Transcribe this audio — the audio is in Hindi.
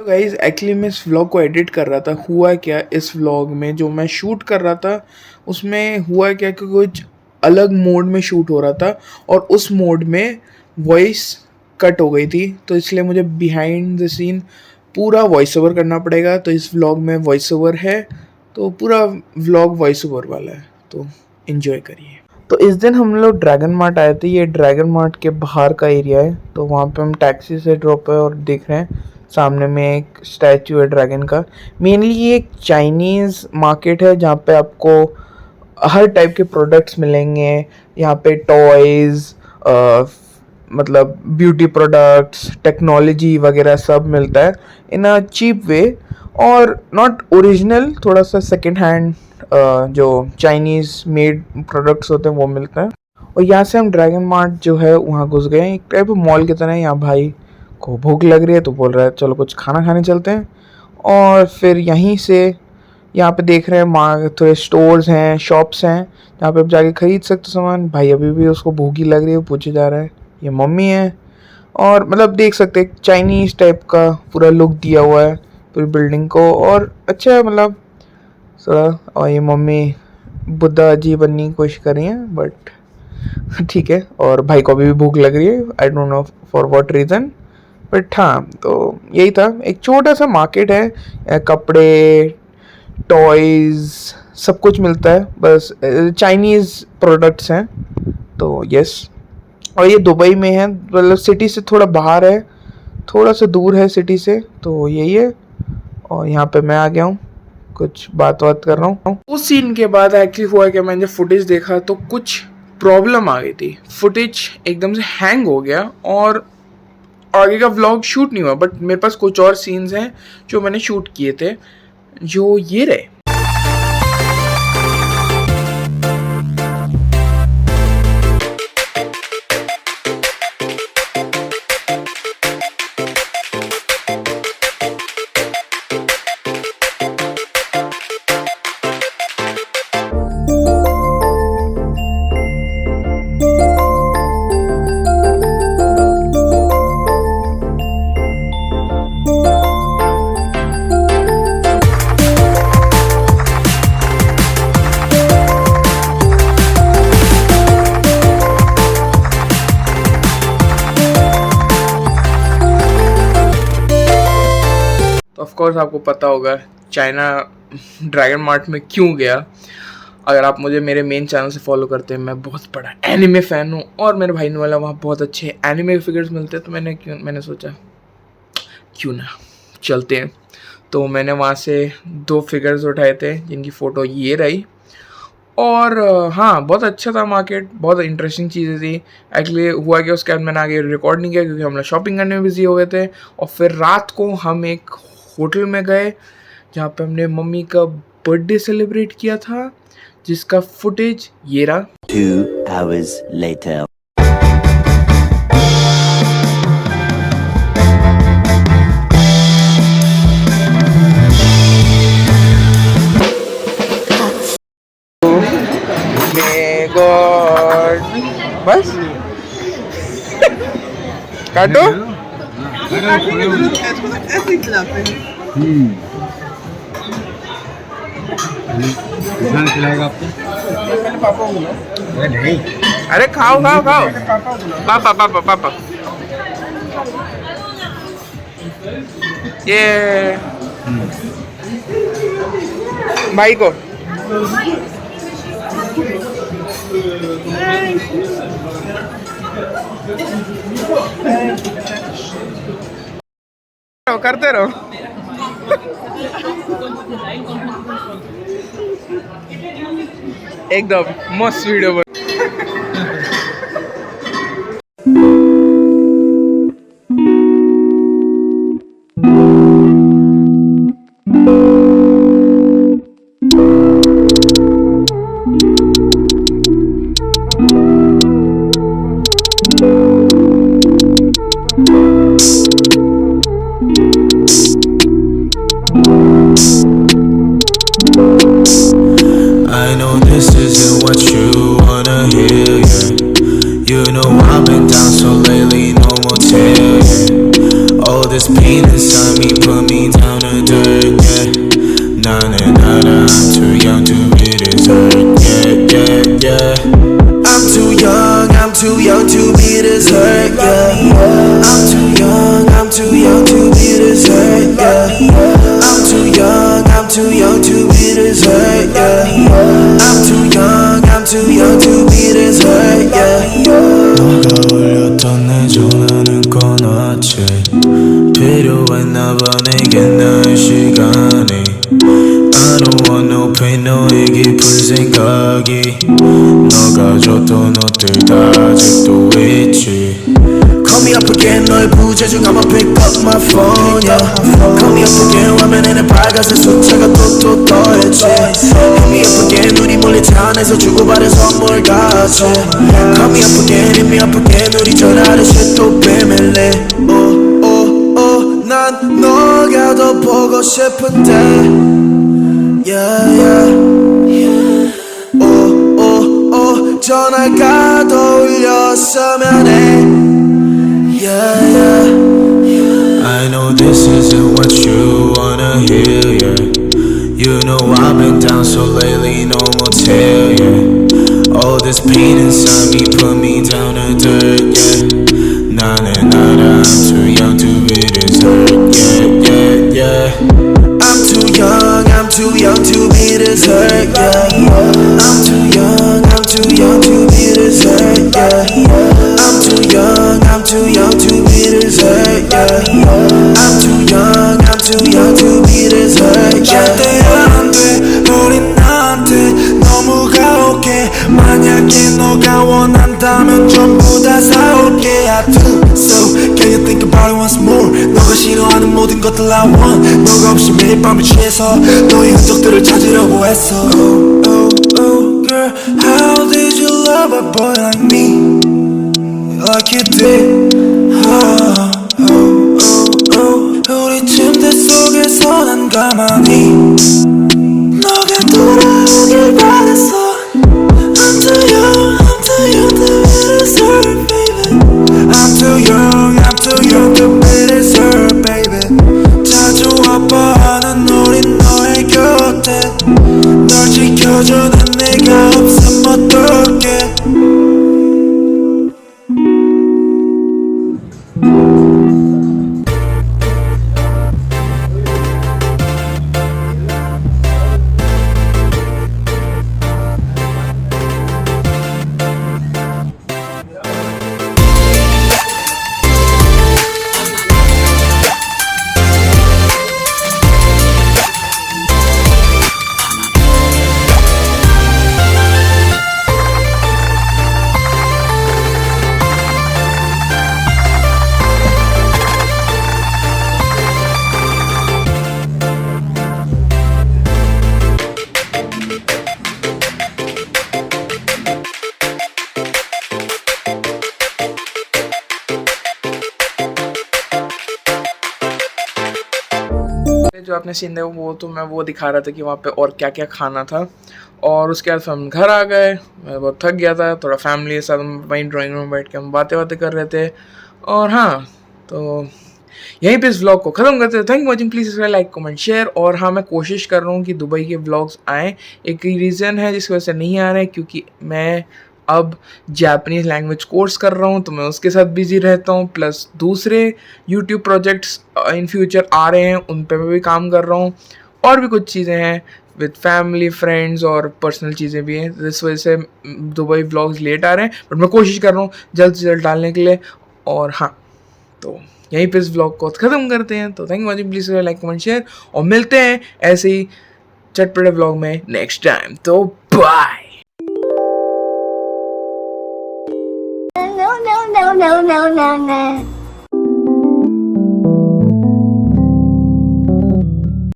गाइज एक्चुअली मैं इस व्लॉग को एडिट कर रहा था। हुआ क्या, इस व्लॉग में जो मैं शूट कर रहा था उसमें हुआ क्या कि कुछ अलग मोड में शूट हो रहा था और उस मोड में वॉइस कट हो गई थी, तो इसलिए मुझे बिहाइंड द सीन पूरा वॉइस ओवर करना पड़ेगा। तो इस व्लॉग में वॉइस ओवर है, तो पूरा व्लॉग वॉइस ओवर वाला है, तो इन्जॉय करिए। तो इस दिन हम लोग ड्रैगन मार्ट आए थे। ये ड्रैगन मार्ट के बाहर का एरिया है, तो वहाँ पे हम टैक्सी से ड्रॉप है और देख रहे हैं सामने में एक स्टैचू है ड्रैगन का। मेनली ये एक चाइनीज़ मार्केट है जहाँ पे आपको हर टाइप के प्रोडक्ट्स मिलेंगे। यहाँ पे टॉयज़, मतलब ब्यूटी प्रोडक्ट्स, टेक्नोलॉजी वगैरह सब मिलता है इन अ चीप वे और नॉट ओरिजिनल, थोड़ा सा सेकेंड हैंड जो चाइनीज़ मेड प्रोडक्ट्स होते हैं वो मिलते हैं। और यहाँ से हम ड्रैगन मार्ट जो है वहाँ घुस गए। एक टाइप मॉल की तरह है। यहाँ भाई को भूख लग रही है तो बोल रहा है चलो कुछ खाना खाने चलते हैं। और फिर यहीं से यहाँ पे देख रहे हैं थोड़े स्टोर्स हैं, शॉप्स हैं जहाँ पे आप जाके ख़रीद सकते सामान। भाई अभी भी उसको भूख ही लग रही है, पूछे जा रहा है। ये मम्मी है और मतलब देख सकते हैं चाइनीज़ टाइप का पूरा लुक दिया हुआ है पूरी बिल्डिंग को, और अच्छा है मतलब थोड़ा। और ये मम्मी बुद्धा जी बनने की कोशिश कर रही हैं, बट ठीक है। और भाई को अभी भी भूख लग रही है, I don't know for what reason, but हाँ तो यही था। एक छोटा सा मार्केट है, कपड़े, टॉयज़ सब कुछ मिलता है, बस चाइनीज़ प्रोडक्ट्स हैं। तो यस, और ये दुबई में है, मतलब सिटी से थोड़ा बाहर है, थोड़ा सा दूर है सिटी से, तो यही है। और यहाँ पे मैं आ गया हूँ, कुछ बात कर रहा हूँ। उस सीन के बाद एक्चुअली हुआ कि मैंने फुटेज देखा तो कुछ प्रॉब्लम आ गई थी। फुटेज एकदम से हैंग हो गया और आगे का व्लॉग शूट नहीं हुआ। बट मेरे पास कुछ और सीन्स हैं जो मैंने शूट किए थे, जो ये रहे। तो ऑफ कोर्स आपको पता होगा चाइना ड्रैगन मार्ट में क्यों गया। अगर आप मुझे मेरे मेन चैनल से फॉलो करते हैं, मैं बहुत बड़ा एनिमे फ़ैन हूँ और मेरे भाई वाला वहाँ बहुत अच्छे एनिमे फिगर्स मिलते हैं, तो मैंने सोचा क्यों ना चलते हैं। तो मैंने वहाँ से 2 फिगर्स उठाए थे जिनकी फ़ोटो ये रही। और हाँ, बहुत अच्छा था मार्केट, बहुत इंटरेस्टिंग चीज़ें थी। एक्चुअली हुआ कि उसके बाद मैंने आगे रिकॉर्ड नहीं किया क्योंकि हम लोग शॉपिंग करने में बिजी हो गए थे। और फिर रात को हम एक होटल में गए जहाँ पे हमने मम्मी का बर्थडे सेलिब्रेट किया था, जिसका फुटेज ये रहा। 2 hours later. गॉड बस काटो। खिलाएगा आपको? अरे नहीं, अरे खाओ पापा पापा ये भाई को करते रहो। एकदम मस्त video. I know this isn't what you wanna hear, yeah. You know I've been down so lately, no more tears, yeah. All this pain inside me put me 생각이 너가 줬던 옷들 다 아직도 있지. Call me up again 너의 부재중 I'ma pick up my phone yeah. Call me up again 화면에는 빨간색 숫자가 또 떠있지. Hit me up again 우리 몰래 차 안에서 주고받은 선물 같이. Call me up again hit me up again 우리 전화하듯이 또 비밀리. 난 너가 더 보고 싶은데 yeah yeah. 전화가 떠올렸으면 해 yeah yeah. I know this isn't what you wanna hear yeah. You know I've been down so lately no more tear yeah. All this pain inside me put me down to dirt yeah. 나는 알아 I'm too young to be this hurt yeah yeah yeah. I'm too young to be this hurt yeah. I'm too young to be this hurt yeah. I'm too young to be this hurt yeah. I'm too young to be this hurt yeah. 절대 안돼 우린 나한테 너무 가혹해. 만약에 너가 원한다면 전부 다 사올게. I do so can you think about it once more. 너가 싫어하는 모든 것들 I want. 너가 없이 매일 밤을 취해서 너의 흔적들을 찾으려고 했어. Oh girl how did you love a boy like me like you did. 우리 침대 속에서 난 가만히 너가 돌아오길 바랬어. I'm too young to be this hurt baby. I'm too young to be this hurt baby. 자주 아파하는 우린 너의 곁에 널 지켜주는 내가 없으면 어떡해. जो आपने सीन देखा वो तो मैं वो दिखा रहा था कि वहाँ पे और क्या क्या खाना था। और उसके बाद हम घर आ गए। मैं बहुत थक गया था, थोड़ा फैमिली के साथ वहीं ड्राइंग रूम में बैठ के हम बातें कर रहे थे। और हाँ, तो यहीं पे इस व्लॉग को ख़त्म करते हैं। Thank you watching, please like comment share. और हाँ, मैं कोशिश कर रहा हूँ कि दुबई के व्लॉग्स आएँ। एक रीज़न है जिसकी वजह से नहीं आ रहे हैं, क्योंकि मैं अब जापानीज़ लैंग्वेज कोर्स कर रहा हूँ, तो मैं उसके साथ बिज़ी रहता हूँ। प्लस दूसरे यूट्यूब प्रोजेक्ट्स इन फ्यूचर आ रहे हैं, उन पे मैं भी काम कर रहा हूँ। और भी कुछ चीज़ें हैं विद फैमिली फ्रेंड्स और पर्सनल चीज़ें भी हैं, जिस वजह से दुबई व्लॉग्स लेट आ रहे हैं। बट मैं कोशिश कर रहा हूँ जल्द से जल्द डालने के लिए। और हाँ, तो यहीं पे इस व्लॉग को ख़त्म करते हैं। तो thank you watching, please like comment share, और मिलते हैं ऐसे ही चटपटे व्लॉग में नेक्स्ट टाइम। तो बाय। No.